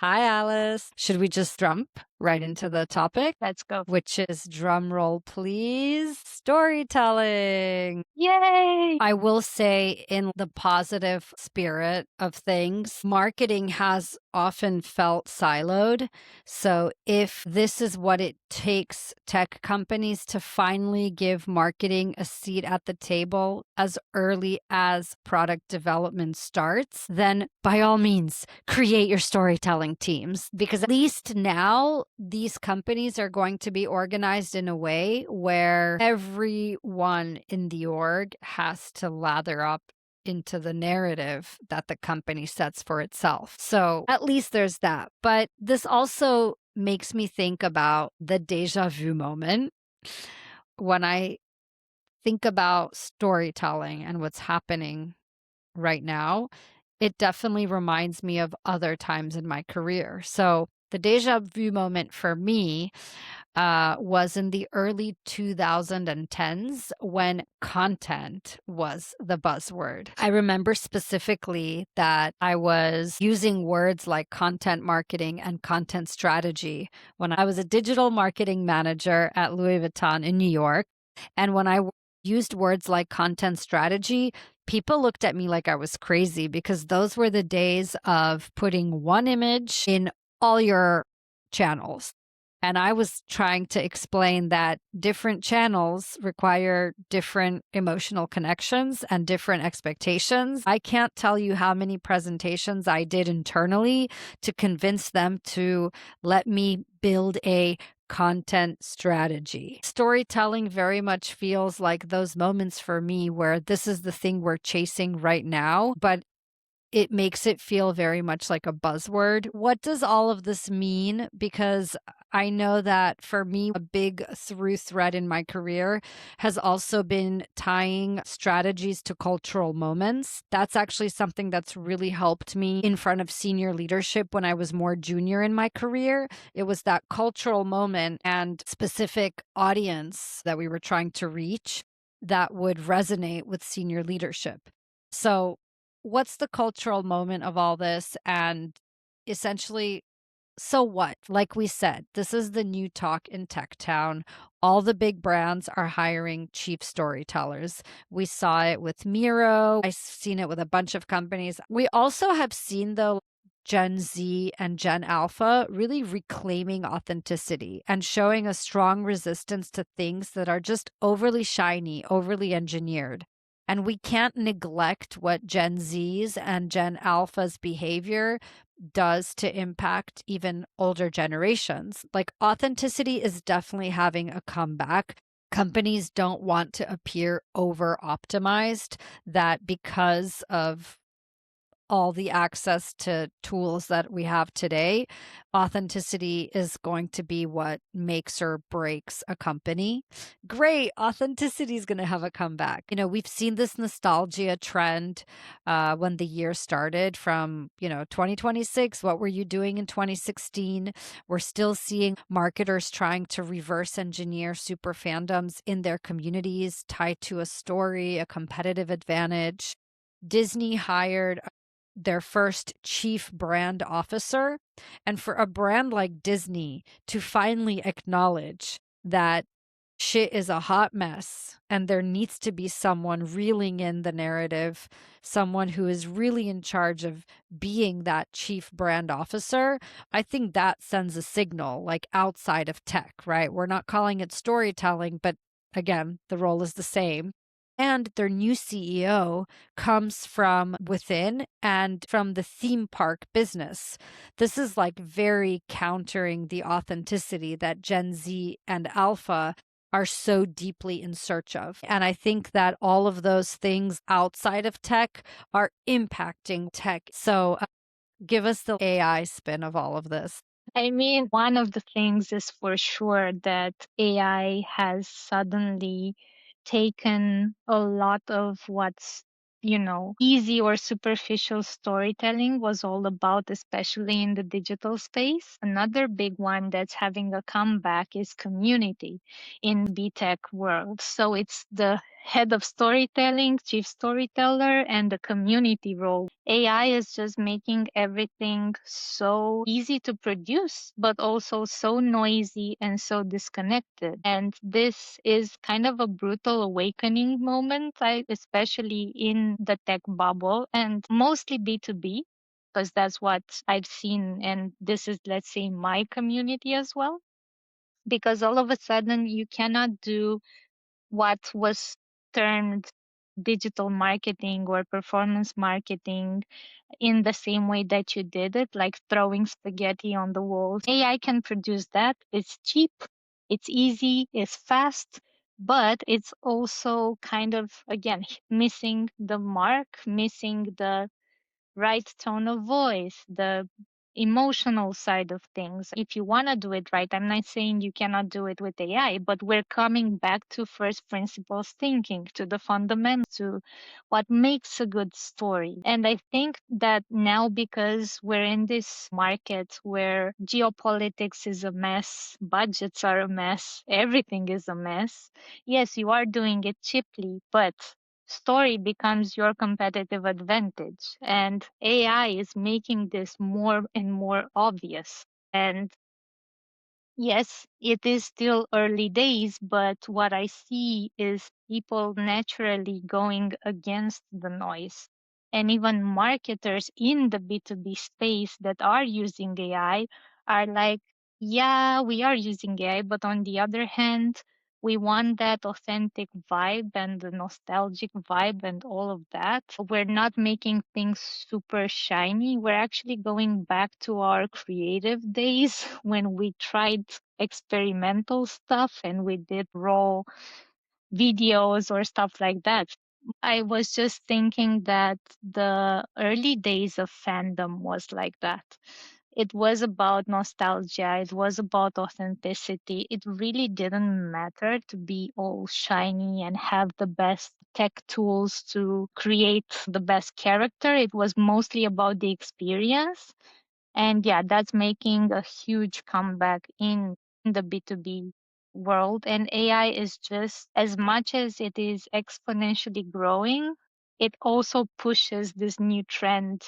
Hi, Alice. Should we just jump right into the topic, Let's go. which is drum roll, please, storytelling? Yay! I will say, in the positive spirit of things, marketing has often felt siloed. So, if this is what it takes tech companies to finally give marketing a seat at the table as early as product development starts, then by all means, create your storytelling teams. Because at least now, these companies are going to be organized in a way where everyone in the org has to lather up into the narrative that the company sets for itself. So at least there's that. But this also makes me think about the déjà vu moment. When I think about storytelling and what's happening right now, it definitely reminds me of other times in my career. So the déjà vu moment for me was in the early 2010s when content was the buzzword. I remember specifically that I was using words like content marketing and content strategy when I was a digital marketing manager at Louis Vuitton in New York. And when I used words like content strategy, people looked at me like I was crazy because those were the days of putting one image in all your channels. And I was trying to explain that different channels require different emotional connections and different expectations. I can't tell you how many presentations I did internally to convince them to let me build a content strategy. Storytelling very much feels like those moments for me where this is the thing we're chasing right now, but it makes it feel very much like a buzzword. What does all of this mean? Because I know that for me, a big through thread in my career has also been tying strategies to cultural moments. That's actually something that's really helped me in front of senior leadership when I was more junior in my career. It was that cultural moment and specific audience that we were trying to reach that would resonate with senior leadership. So, what's the cultural moment of all this? And essentially, so what? Like we said, this is the new talk in tech town. All the big brands are hiring chief storytellers. We saw it with Miro. I've seen it with a bunch of companies. We also have seen, though, Gen Z and Gen Alpha really reclaiming authenticity and showing a strong resistance to things that are just overly shiny, overly engineered. And we can't neglect what Gen Z's and Gen Alpha's behavior does to impact even older generations. Like authenticity is definitely having a comeback. Companies don't want to appear over optimized, that because of all the access to tools that we have today, authenticity is going to be what makes or breaks a company. Great, authenticity is going to have a comeback. We've seen this nostalgia trend when the year started from, 2026. What were you doing in 2016? We're still seeing marketers trying to reverse engineer super fandoms in their communities tied to a story, a competitive advantage. Disney hired their first chief brand officer. And for a brand like Disney to finally acknowledge that shit is a hot mess and there needs to be someone reeling in the narrative, someone who is really in charge of being that chief brand officer, I think that sends a signal like outside of tech, right? We're not calling it storytelling, but again, the role is the same. And their new CEO comes from within and from the theme park business. This is like very countering the authenticity that Gen Z and Alpha are so deeply in search of. And I think that all of those things outside of tech are impacting tech. So give us the AI spin of all of this. I mean, one of the things is for sure that AI has suddenly taken a lot of what's, easy or superficial storytelling was all about, especially in the digital space. Another big one that's having a comeback is community in BTech world. So it's the head of storytelling, chief storyteller, and the community role. AI is just making everything so easy to produce, but also so noisy and so disconnected. And this is kind of a brutal awakening moment, especially in the tech bubble and mostly B2B, because that's what I've seen. And this is, let's say, my community as well. Because all of a sudden, you cannot do what was termed digital marketing or performance marketing in the same way that you did it, like throwing spaghetti on the walls. AI can produce that. It's cheap, it's easy, it's fast, but it's also kind of, again, missing the mark, missing the right tone of voice, the emotional side of things. If you want to do it right, I'm not saying you cannot do it with AI, but we're coming back to first principles thinking, to the fundamentals, to what makes a good story. And I think that now, because we're in this market where geopolitics is a mess, budgets are a mess, everything is a mess, yes, you are doing it cheaply, but story becomes your competitive advantage. And AI is making this more and more obvious. And yes, it is still early days, but what I see is people naturally going against the noise. And even marketers in the B2B space that are using AI are like, yeah, we are using AI, but on the other hand, we want that authentic vibe and the nostalgic vibe and all of that. We're not making things super shiny. We're actually going back to our creative days when we tried experimental stuff and we did raw videos or stuff like that. I was just thinking that the early days of fandom was like that. It was about nostalgia, it was about authenticity. It really didn't matter to be all shiny and have the best tech tools to create the best character. It was mostly about the experience. And yeah, that's making a huge comeback in the B2B world. And AI is just, as much as it is exponentially growing, it also pushes this new trend,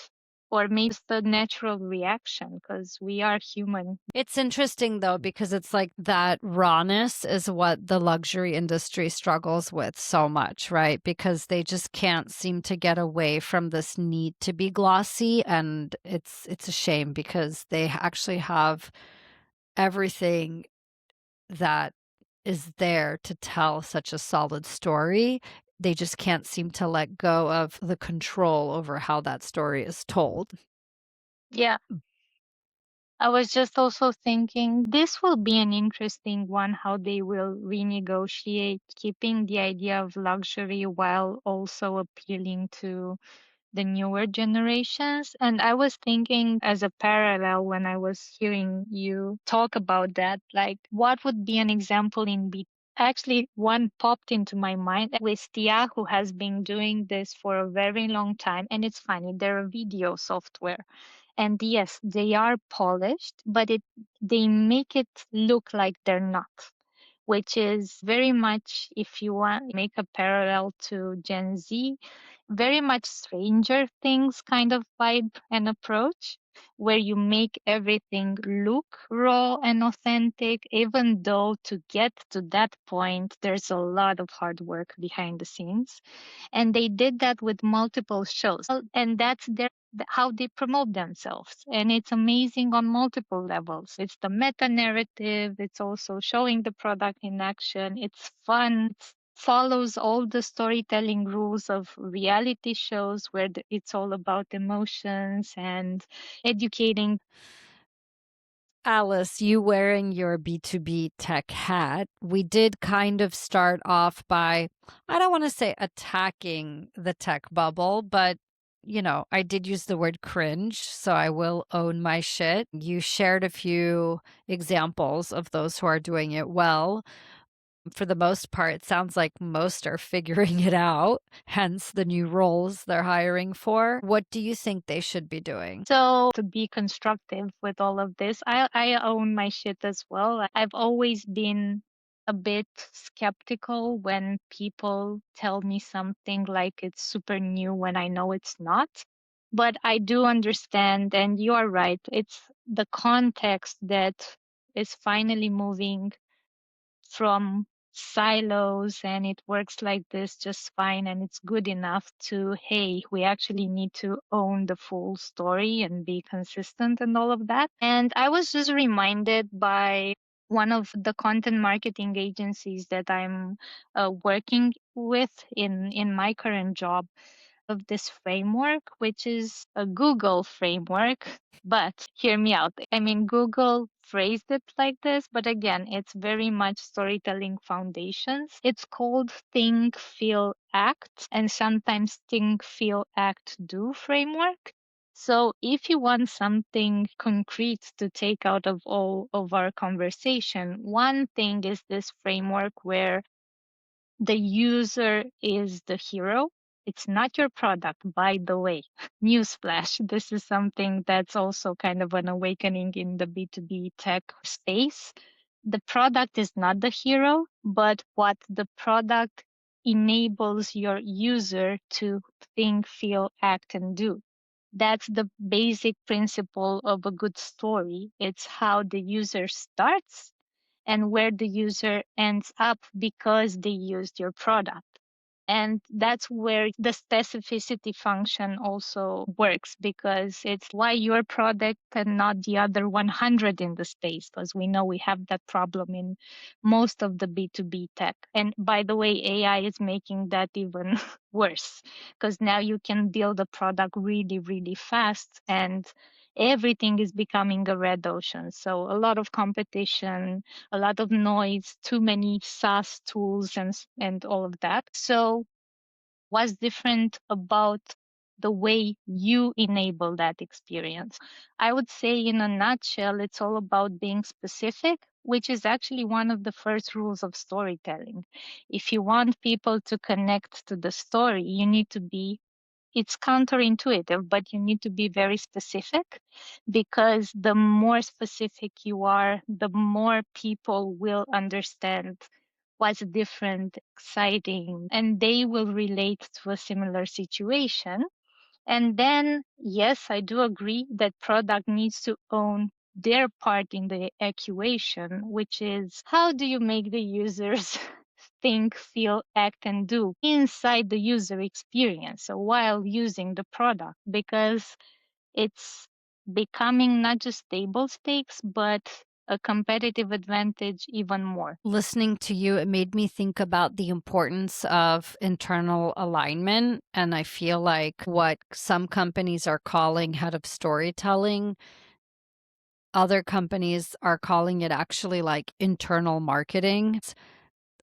or maybe it's the natural reaction because we are human. It's interesting though, because it's like that rawness is what the luxury industry struggles with so much, right? Because they just can't seem to get away from this need to be glossy. And it's a shame because they actually have everything that is there to tell such a solid story. They just can't seem to let go of the control over how that story is told. Yeah. I was just also thinking this will be an interesting one, how they will renegotiate keeping the idea of luxury while also appealing to the newer generations. And I was thinking as a parallel when I was hearing you talk about that, like what would be an example in B? Actually, one popped into my mind. Wistia, who has been doing this for a very long time, and it's funny, they're a video software. And yes, they are polished, but they make it look like they're not, which is very much, if you want to make a parallel to Gen Z, very much Stranger Things kind of vibe and approach, where you make everything look raw and authentic, even though to get to that point, there's a lot of hard work behind the scenes. And they did that with multiple shows. And that's how they promote themselves. And it's amazing on multiple levels. It's the meta narrative, it's also showing the product in action, it's fun, it follows all the storytelling rules of reality shows where it's all about emotions and educating. Alice, you wearing your B2B tech hat, we did kind of start off by, I don't want to say attacking the tech bubble, but I did use the word cringe, so I will own my shit. You shared a few examples of those who are doing it well. For the most part, it sounds like most are figuring it out, hence the new roles they're hiring for. What do you think they should be doing? So to be constructive with all of this, I own my shit as well. I've always been a bit skeptical when people tell me something like it's super new when I know it's not. But I do understand, and you are right. It's the context that is finally moving from silos, and it works like this just fine, and it's good enough to, hey, we actually need to own the full story and be consistent and all of that. And I was just reminded by one of the content marketing agencies that I'm working with in my current job, of this framework, which is a Google framework. But hear me out. I mean, Google phrased it like this, but again, it's very much storytelling foundations. It's called Think, Feel, Act, and sometimes Think, Feel, Act, Do framework. So if you want something concrete to take out of all of our conversation, one thing is this framework where the user is the hero. It's not your product, by the way. Newsflash. This is something that's also kind of an awakening in the B2B tech space. The product is not the hero, but what the product enables your user to think, feel, act, and do. That's the basic principle of a good story. It's how the user starts and where the user ends up because they used your product. And that's where the specificity function also works, because it's why your product and not the other 100 in the space, because we know we have that problem in most of the B2B tech. And by the way, AI is making that even worse, because now you can build a product really, really fast, and everything is becoming a red ocean. So a lot of competition, a lot of noise, too many SaaS tools, and all of that. So what's different about the way you enable that experience? I would say, in a nutshell, it's all about being specific, which is actually one of the first rules of storytelling. If you want people to connect to the story, you need to be, it's counterintuitive, but you need to be very specific, because the more specific you are, the more people will understand what's different, exciting, and they will relate to a similar situation. And then, yes, I do agree that product needs to own their part in the equation, which is, how do you make the users think, feel, act, and do inside the user experience, so while using the product? Because it's becoming not just table stakes, but a competitive advantage even more. Listening to you, it made me think about the importance of internal alignment. And I feel like what some companies are calling head of storytelling, other companies are calling it actually like internal marketing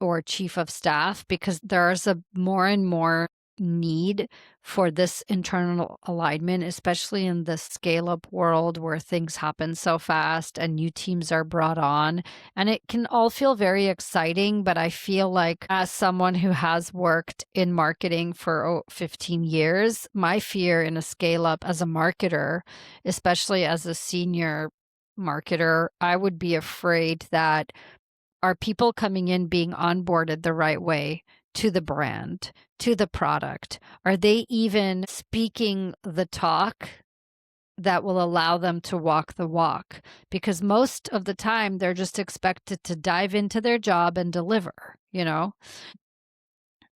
or chief of staff, because there's a more and more need for this internal alignment, especially in the scale up world where things happen so fast and new teams are brought on. And it can all feel very exciting, but I feel like, as someone who has worked in marketing for 15 years, my fear in a scale up as a marketer, especially as a senior marketer, I would be afraid that, are people coming in being onboarded the right way to the brand, to the product? Are they even speaking the talk that will allow them to walk the walk? Because most of the time, they're just expected to dive into their job and deliver, you know?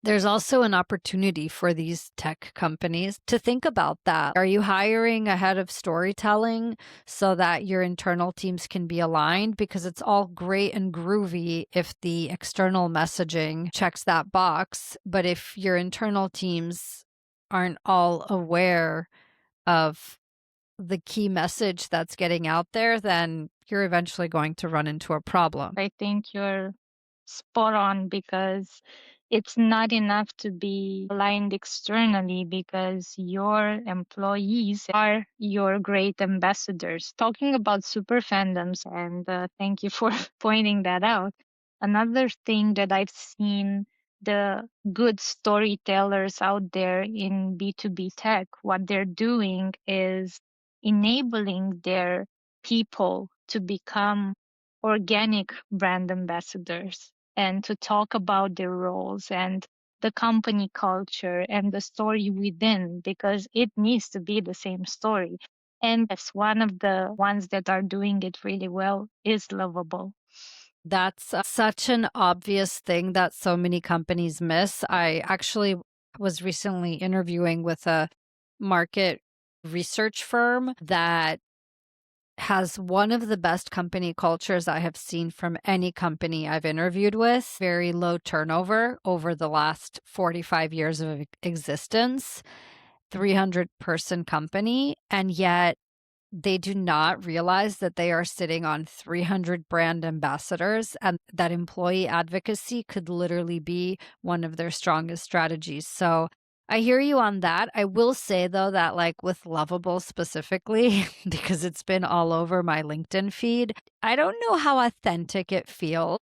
There's also an opportunity for these tech companies to think about that. Are you hiring a head of storytelling so that your internal teams can be aligned? Because it's all great and groovy if the external messaging checks that box. But if your internal teams aren't all aware of the key message that's getting out there, then you're eventually going to run into a problem. I think you're spot on, because it's not enough to be aligned externally, because your employees are your great ambassadors. Talking about super fandoms, and thank you for pointing that out. Another thing that I've seen the good storytellers out there in B2B tech, what they're doing is enabling their people to become organic brand ambassadors. and to talk about their roles and the company culture and the story within, because it needs to be the same story. And yes, one of the ones that are doing it really well is Lovable. That's such an obvious thing that so many companies miss. I actually was recently interviewing with a market research firm that has one of the best company cultures I have seen from any company I've interviewed with. Very low turnover over the last 45 years of existence, 300-person company, and yet they do not realize that they are sitting on 300 brand ambassadors and that employee advocacy could literally be one of their strongest strategies. So I hear you on that. I will say though that like with Lovable specifically, because it's been all over my LinkedIn feed, I don't know how authentic it feels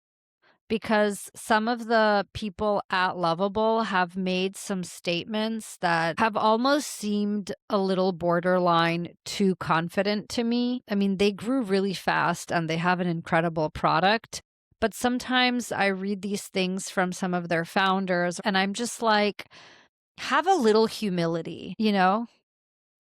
because some of the people at Lovable have made some statements that have almost seemed a little borderline too confident to me. I mean, they grew really fast and they have an incredible product. But sometimes I read these things from some of their founders and I'm just like, have a little humility, you know?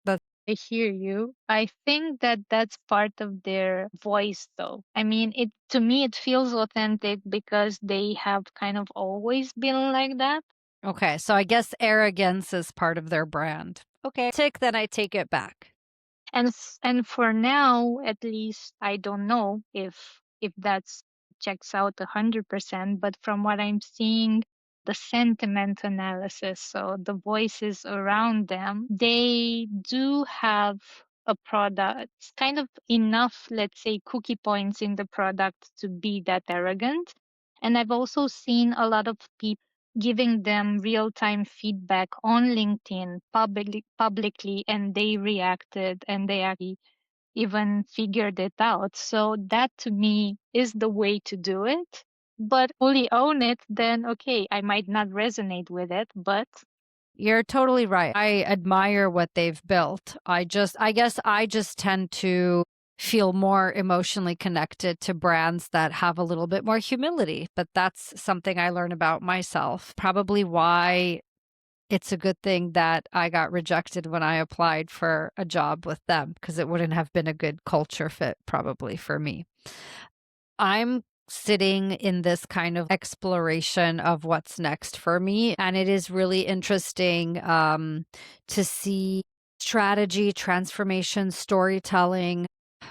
That's I hear you. I think that that's part of their voice, though. I mean, it to me it feels authentic because they have kind of always been like that. okay. So I guess arrogance is part of their brand. Okay. Tick, then I take it back. And for now, at least, I don't know if that's checks out 100%, but from what I'm seeing, the sentiment analysis, so the voices around them, they do have a product, kind of enough, let's say, cookie points in the product to be that arrogant. And I've also seen a lot of people giving them real-time feedback on LinkedIn publicly, and they reacted and they actually even figured it out. So that to me is the way to do it. But fully own it, then okay, I might not resonate with it, but You're totally right. I admire what they've built. I guess I just tend to feel more emotionally connected to brands that have a little bit more humility, but that's something I learn about myself. Probably why it's a good thing that I got rejected when I applied for a job with them because it wouldn't have been a good culture fit probably for me. I'm sitting in this kind of exploration of what's next for me. And it is really interesting to see strategy, transformation, storytelling,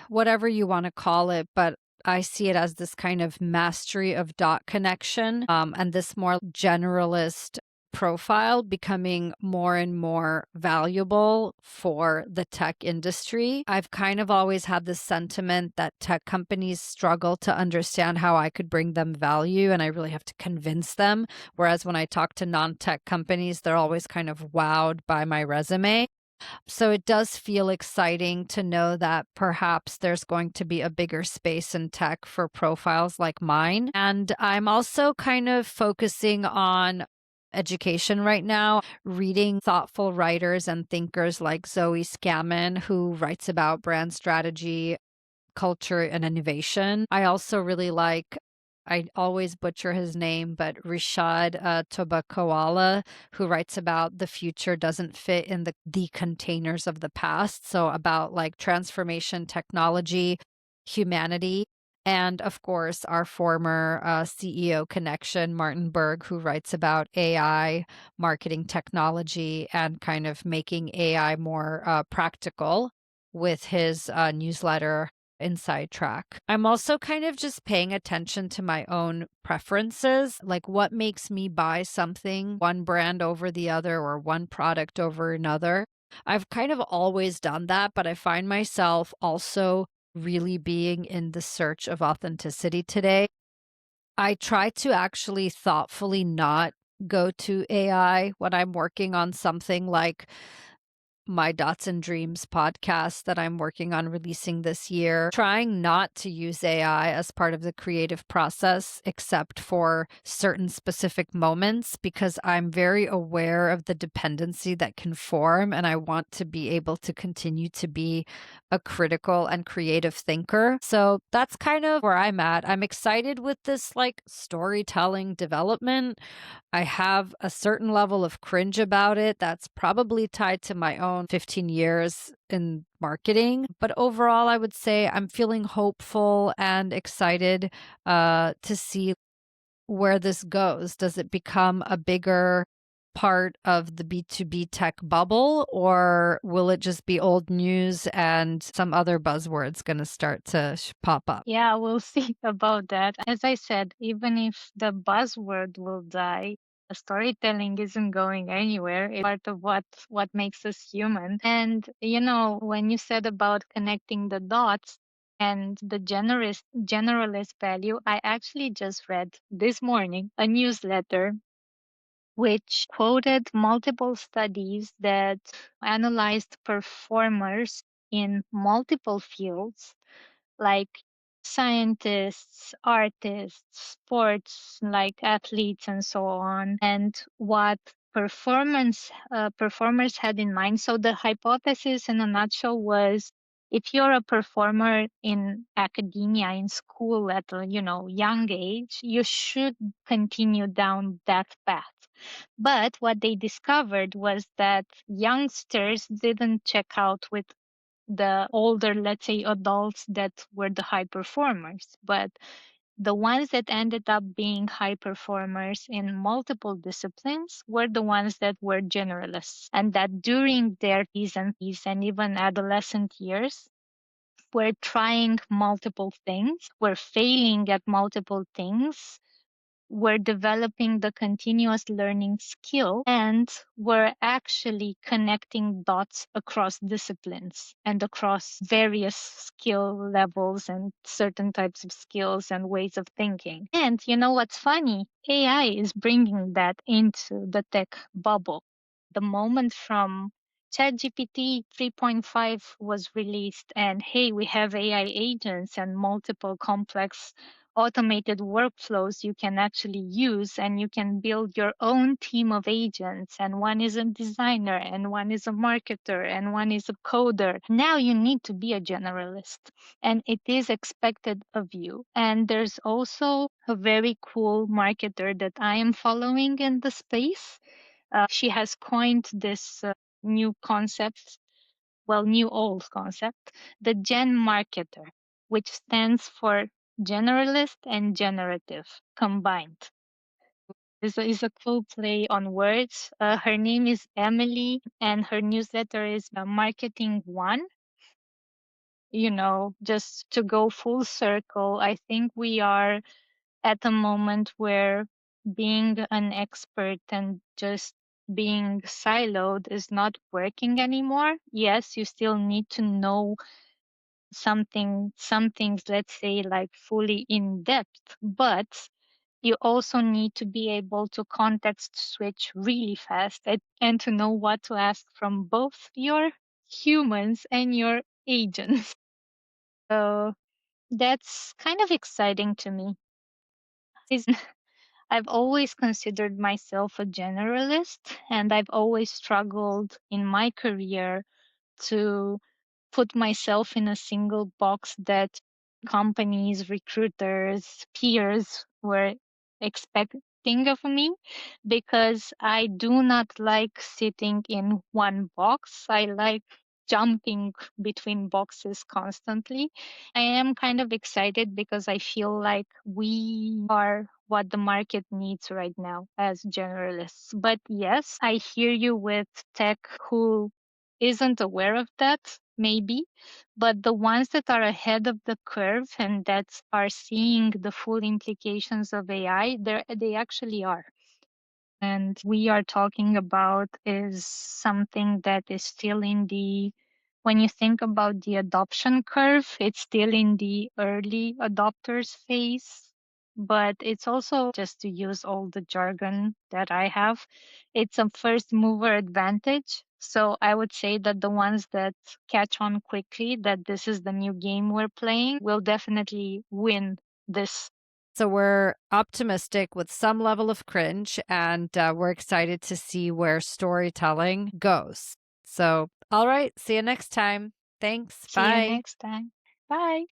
whatever you want to call it. But I see it as this kind of mastery of dot connection and this more generalist profile becoming more and more valuable for the tech industry. I've kind of always had this sentiment that tech companies struggle to understand how I could bring them value and I really have to convince them. Whereas when I talk to non tech companies, they're always kind of wowed by my resume. So it does feel exciting to know that perhaps there's going to be a bigger space in tech for profiles like mine. And I'm also kind of focusing on education right now, reading thoughtful writers and thinkers like Zoe Scammon, who writes about brand strategy, culture, and innovation. I also really like, I always butcher his name, but Rishad Tobakoala, who writes about the future doesn't fit in the containers of the past. So about like transformation, technology, humanity. And of course, our former CEO connection, Martin Berg, who writes about AI, marketing technology, and kind of making AI more practical with his newsletter Inside Track. I'm also kind of just paying attention to my own preferences, like what makes me buy something, one brand over the other or one product over another. I've kind of always done that, but I find myself also really being in the search of authenticity today. I try to actually thoughtfully not go to AI when I'm working on something like my Dots and Dreams podcast that I'm working on releasing this year, trying not to use AI as part of the creative process, except for certain specific moments, because I'm very aware of the dependency that can form. And I want to be able to continue to be a critical and creative thinker. So that's kind of where I'm at. I'm excited with this like storytelling development. I have a certain level of cringe about it that's probably tied to my own 15 years in marketing. But overall, I would say I'm feeling hopeful and excited to see where this goes. Does it become a bigger part of the B2B tech bubble, or will it just be old news and some other buzzwords going to start to pop up? Yeah, we'll see about that. As I said, even if the buzzword will die, storytelling isn't going anywhere. It's part of what makes us human. And when you said about connecting the dots and the generalist value, I actually just read this morning a newsletter which quoted multiple studies that analyzed performers in multiple fields like scientists, artists, sports, like athletes, and so on, and what performers had in mind. So the hypothesis, in a nutshell, was if you're a performer in academia, in school at a young age, you should continue down that path. But what they discovered was that youngsters didn't check out with the older, let's say, adults that were the high performers. But the ones that ended up being high performers in multiple disciplines were the ones that were generalists, and that during their teens and even adolescent years, were trying multiple things, were failing at multiple things, we're developing the continuous learning skill, and we're actually connecting dots across disciplines and across various skill levels and certain types of skills and ways of thinking. And you know what's funny? AI is bringing that into the tech bubble. The moment from ChatGPT 3.5 was released, and hey, we have AI agents and multiple complex automated workflows you can actually use, and you can build your own team of agents, and one is a designer and one is a marketer and one is a coder. Now you need to be a generalist, and it is expected of you. And there's also a very cool marketer that I am following in the space. She has coined this new concept, well, new old concept, the Gen Marketer, which stands for generalist and generative combined. Is a cool play on words. Her name is Emily, and her newsletter is Marketing One. Just to go full circle, I think we are at a moment where being an expert and just being siloed is not working anymore. Yes, you still need to know some things, let's say, like fully in depth, but you also need to be able to context switch really fast and to know what to ask from both your humans and your agents. So that's kind of exciting to me. I've always considered myself a generalist, and I've always struggled in my career to put myself in a single box that companies, recruiters, peers were expecting of me, because I do not like sitting in one box. I like jumping between boxes constantly. I am kind of excited because I feel like we are what the market needs right now as generalists. But yes, I hear you with tech who isn't aware of that, maybe, but the ones that are ahead of the curve and that are seeing the full implications of AI, they actually are. And we are talking about is something that is still in the, when you think about the adoption curve, it's still in the early adopters phase. but it's also just to use all the jargon that I have. It's a first mover advantage. So I would say that the ones that catch on quickly that this is the new game we're playing will definitely win this. So we're optimistic with some level of cringe, and we're excited to see where storytelling goes. So, all right, see you next time. Thanks. See you Bye. next time. Bye.